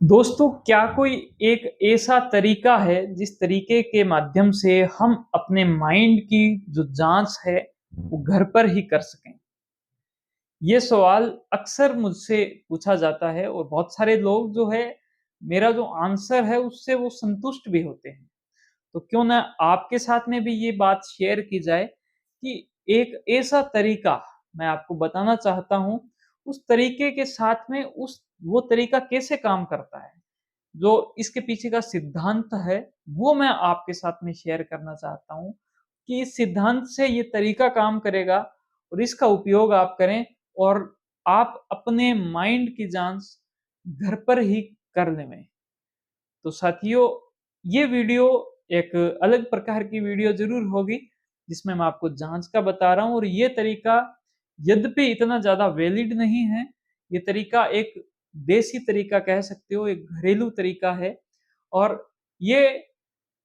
दोस्तों, क्या कोई एक ऐसा तरीका है जिस तरीके के माध्यम से हम अपने माइंड की जो जांच है वो घर पर ही कर सकें? ये सवाल अक्सर मुझसे पूछा जाता है और बहुत सारे लोग जो है मेरा जो आंसर है उससे वो संतुष्ट भी होते हैं। तो क्यों ना आपके साथ में भी ये बात शेयर की जाए कि एक ऐसा तरीका मैं आपको बताना चाहता हूँ, उस तरीके के साथ में उस वो तरीका कैसे काम करता है? जो इसके पीछे का सिद्धांत है, वो मैं आपके साथ में शेयर करना चाहता हूँ कि इस सिद्धांत से ये तरीका काम करेगा और इसका उपयोग आप करें और आप अपने माइंड की जाँच घर पर ही कर लेवें। तो साथियों, ये वीडियो एक अलग प्रकार की वीडियो ज़रूर होगी, जिसमें मैं आपको जाँच का बता रहा हूँ और ये तरीका यद्यपि इतना ज़्यादा वैलिड नहीं है, ये तरीका एक देसी तरीका कह सकते हो, एक घरेलू तरीका है और ये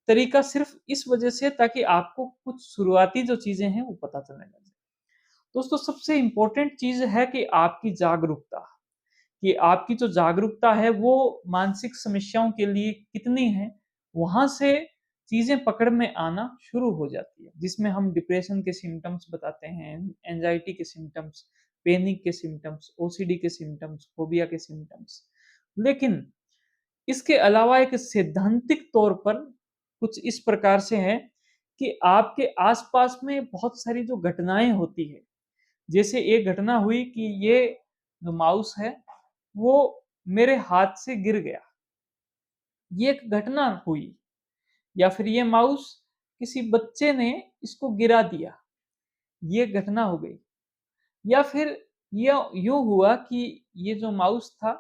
तरीका सिर्फ़ इस वजह से ताकि आपको कुछ शुरुआती जो चीज़ें हैं, वो पता चलने लग जाए। दोस्तों, सबसे इम्पोर्टेंट चीज़ है कि आपकी जागरूकता। कि आपकी जो जागरूकता है वो मानसिक समस्याओं के लिए कितनी है, वहाँ से चीज़ें पकड़ में आना शुरू हो जाती है। जिसमें हम डिप्रेशन के सिम्पटम्स बताते हैं, एंग्ज़ायटी के सिम्पटम्स, पैनिक के सिम्पटम्स, ओसीडी के सिम्पटम्स, फोबिया के सिम्पटम्स। लेकिन इसके अलावा एक सैद्धांतिक तौर पर कुछ इस प्रकार से है कि आपके आस-पास में बहुत सारी जो घटनाएँ होती हैं, जैसे एक घटना हुई कि ये जो माउस है, वो मेरे हाथ से गिर गया। ये एक घटना हुई या फिर ये माउस किसी बच्चे ने इसको गिरा दिया, ये घटना हो गई। या फिर ये यूँ हुआ कि ये जो माउस था,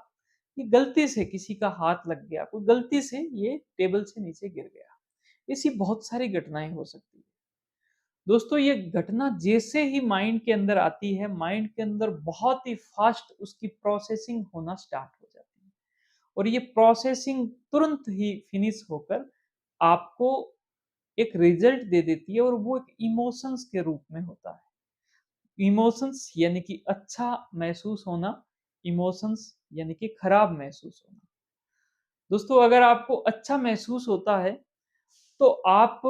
ये गलती से किसी का हाथ लग गया, कोई गलती से ये टेबल से नीचे गिर गया। ऐसी बहुत सारी घटनाएँ हो सकती हैं। दोस्तों, ये घटना जैसे ही माइंड के अंदर आती है, माइंड के अंदर बहुत ही फ़ास्ट उसकी प्रोसेसिंग होना स्टार्ट हो जाती है और ये प्रोसेसिंग तुरंत ही फिनिश होकर आपको एक रिज़ल्ट दे देती है और वो एक इमोशंस के रूप में होता है। इमोशंस यानी कि अच्छा महसूस होना, इमोशंस यानी कि खराब महसूस होना। दोस्तों, अगर आपको अच्छा महसूस होता है तो आप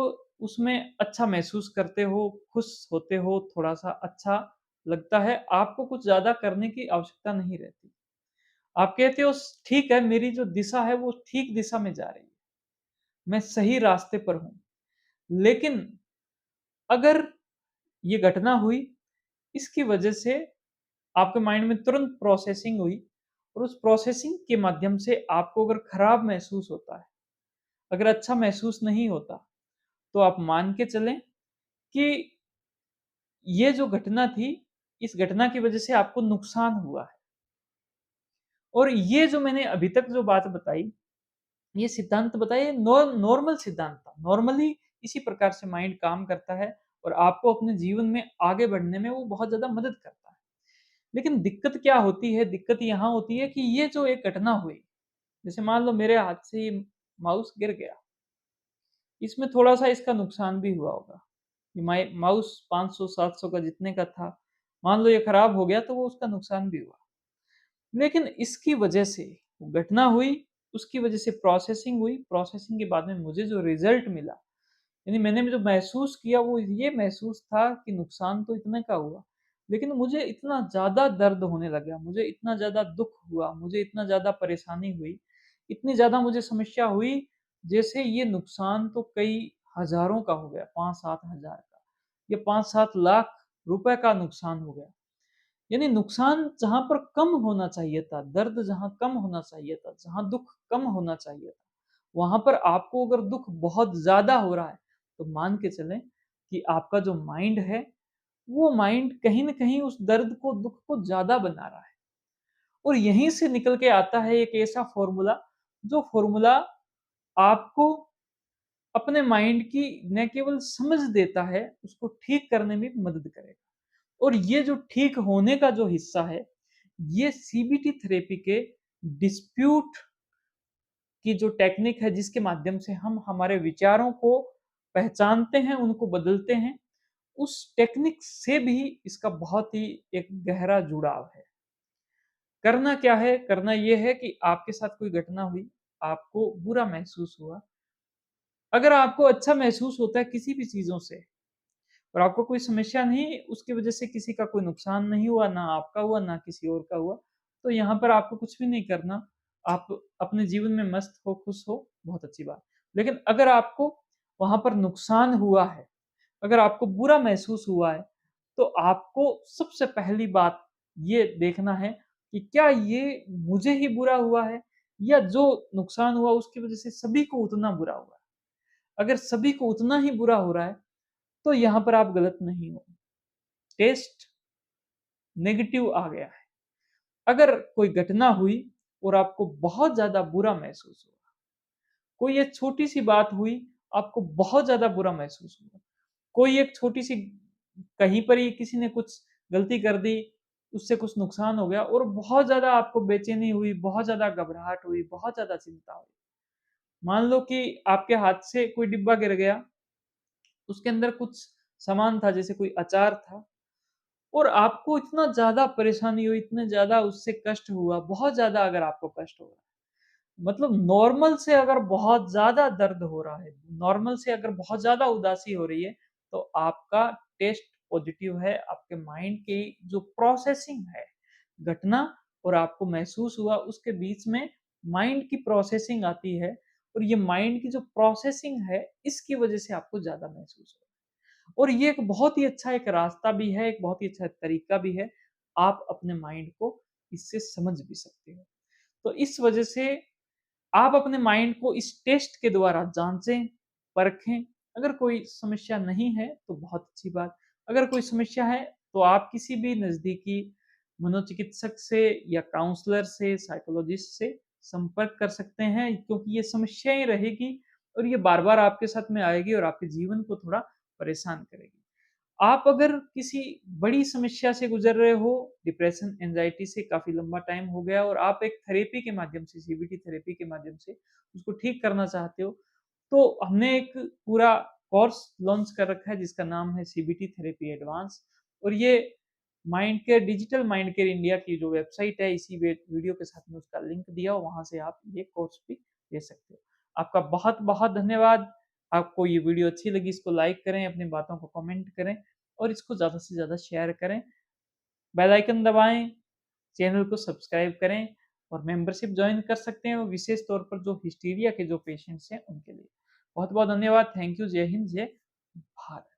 उसमें अच्छा महसूस करते हो, खुश होते हो, थोड़ा-सा अच्छा लगता है, आपको कुछ ज़्यादा करने की आवश्यकता नहीं रहती। आप कहते हो ठीक है, मेरी जो दिशा है वो ठीक दिशा में जा रही है, मैं सही रास्ते पर हूँ। लेकिन अगर ये घटना हुई, इसकी वजह से आपके माइंड में तुरंत प्रोसेसिंग हुई और उस प्रोसेसिंग के माध्यम से आपको अगर खराब महसूस होता है, अगर अच्छा महसूस नहीं होता, तो आप मान के चलें कि ये जो घटना थी, इस घटना की वजह से आपको नुकसान हुआ है। और ये जो मैंने अभी तक जो बात बताई, ये सिद्धांत बताया, ये नॉर्मल सिद्धांत था। नॉर्मली इसी प्रकार से माइंड काम करता है और आपको अपने जीवन में आगे बढ़ने में वो बहुत ज़्यादा मदद करता है। लेकिन दिक्कत क्या होती है? दिक्कत यहाँ होती है कि ये जो एक घटना हुई, जैसे मान लो मेरे हाथ से ये माउस गिर गया, इसमें थोड़ा-सा इसका नुकसान भी हुआ होगा। ये माउस 500-700 का जितने का था, मान लो ये खराब हो गया तो वो उसका नुकसान भी हुआ। लेकिन इसकी वजह से वो घटना हुई, उसकी वजह से प्रोसेसिंग हुई, प्रोसेसिंग के बाद में मुझे जो रिज़ल्ट मिला, यानी मैंने जो महसूस किया वो ये महसूस था कि नुकसान तो इतने का हुआ, लेकिन मुझे इतना ज़्यादा दर्द होने लगा, मुझे इतना ज़्यादा दुःख हुआ, मुझे इतना ज़्यादा परेशानी हुई, इतनी ज़्यादा मुझे समस्या हुई, जैसे ये नुकसान तो कई हज़ारों का हो गया, 5-7 हज़ार का, या 5-7 लाख रुपए का नुकसान हो गया। यानी नुकसान जहाँ पर कम होना चाहिए था, दर्द जहाँ कम होना चाहिए था, जहाँ दुःख कम होना चाहिए था, वहाँ पर आपको अगर दुःख बहुत ज़्यादा हो रहा है, तो मान के चलें कि आपका जो माइंड है, वो माइंड कहीं न कहीं उस दर्द को, दुःख को ज़्यादा बना रहा है। और यहीं से निकल के आता है एक ऐसा फ़ॉर्मूला, जो फ़ॉर्मूला आपको अपने माइंड की न केवल समझ देता है, उसको ठीक करने में भी मदद करेगा। और ये जो ठीक होने का जो हिस्सा है, ये सीबीटी थेरेपी के डिस्प्यूट की जो टेक्निक है, जिसके माध्यम से हम हमारे विचारों को पहचानते हैं, उनको बदलते हैं, उस टेक्निक से भी इसका बहुत ही एक गहरा जुड़ाव है। करना क्या है? करना ये है कि आपके साथ कोई घटना हुई, आपको बुरा महसूस हुआ। अगर आपको अच्छा महसूस होता है किसी भी चीज़ों से और आपको कोई समस्या नहीं, उसकी वजह से किसी का कोई नुकसान नहीं हुआ, ना आपका हुआ, ना किसी और का हुआ, तो यहाँ पर आपको कुछ भी नहीं करना। आप अपने जीवन में मस्त हो, खुश हो, बहुत अच्छी बात। लेकिन अगर आपको वहाँ पर नुकसान हुआ है, अगर आपको बुरा महसूस हुआ है, तो आपको सबसे पहली बात ये देखना है कि क्या ये मुझे ही बुरा हुआ है या जो नुकसान हुआ उसकी वजह से सभी को उतना बुरा हुआ है। अगर सभी को उतना ही बुरा हो रहा है, तो यहाँ पर आप गलत नहीं हो। टेस्ट नेगेटिव आ गया है। अगर कोई घटना हुई और आपको बहुत ज़्यादा बुरा महसूस हुआ, कोई एक छोटी-सी बात हुई, आपको बहुत ज़्यादा बुरा महसूस हुआ, कोई एक छोटी-सी कहीं पर ही किसी ने कुछ गलती कर दी, उससे कुछ नुकसान हो गया और बहुत ज़्यादा आपको बेचैनी हुई, बहुत ज़्यादा घबराहट हुई, बहुत ज़्यादा चिंता हुई। मान लो कि आपके हाथ से कोई डिब्बा गिर गया, उसके अंदर कुछ सामान था, जैसे कोई अचार था और आपको इतना ज़्यादा परेशानी हुई, इतने ज़्यादा उससे कष्ट हुआ, बहुत ज़्यादा अगर आपको कष्ट हो रहा है, मतलब नॉर्मल से अगर बहुत ज़्यादा दर्द हो रहा है, नॉर्मल से अगर बहुत ज़्यादा उदासी हो रही है, तो आपका टेस्ट पॉजिटिव है, आपके माइंड की जो प्रोसेसिंग है, घटना और आपको महसूस हुआ, उसके बीच में माइंड की प्रोसेसिंग आती है और ये माइंड की जो प्रोसेसिंग है, इसकी वजह से आपको ज़्यादा महसूस हो और ये एक बहुत ही अच्छा एक रास्ता भी है, एक बहुत ही अच्छा तरीका भी है। आप अपने माइंड को इससे समझ भी सकते हो। तो इस वजह से आप अपने माइंड को इस टेस्ट के द्वारा जाँचें, परखें। अगर कोई समस्या नहीं है, तो बहुत अच्छी बात। अगर कोई समस्या है, तो आप किसी भी नज़दीकी मनोचिकित्सक से या काउंसलर से, साइकोलॉजिस्ट से संपर्क कर सकते हैं क्योंकि ये समस्याएँ रहेगी और ये बार-बार आपके साथ में आएगी और आपके जीवन को थोड़ा परेशान करेगी। आप अगर किसी बड़ी समस्या से गुज़र रहे हो, डिप्रेशन, एंग्ज़ायटी से काफ़ी लंबा टाइम हो गया और आप एक थेरेपी के माध्यम से, सीबीटी थेरेपी के माध्यम से उसको ठीक करना चाहते हो, तो हमने एक पूरा कोर्स लॉन्च कर रखा है जिसका नाम है सीबीटी थेरेपी एडवांस और ये mind care digital mind care India की जो वेबसाइट है, इसी वीडियो के साथ में उसका लिंक दिया, वहाँ से आप ये कोर्स भी ले सकते हो। आपका बहुत-बहुत धन्यवाद। आपको ये वीडियो अच्छी लगी, इसको लाइक करें, अपनी बातों को कमेंट करें और इसको ज़्यादा से ज़्यादा शेयर करें। बेल आइकन दबाएँ, चैनल को सब्सक्राइब करें और मेंबरशिप जॉइन कर सकते हैं, वो विशेष तौर पर जो हिस्टीरिया के जो पेशेंट्स हैं, उनके लिए। बहुत-बहुत धन्यवाद। Thank you. जय हिंद, जय भारत।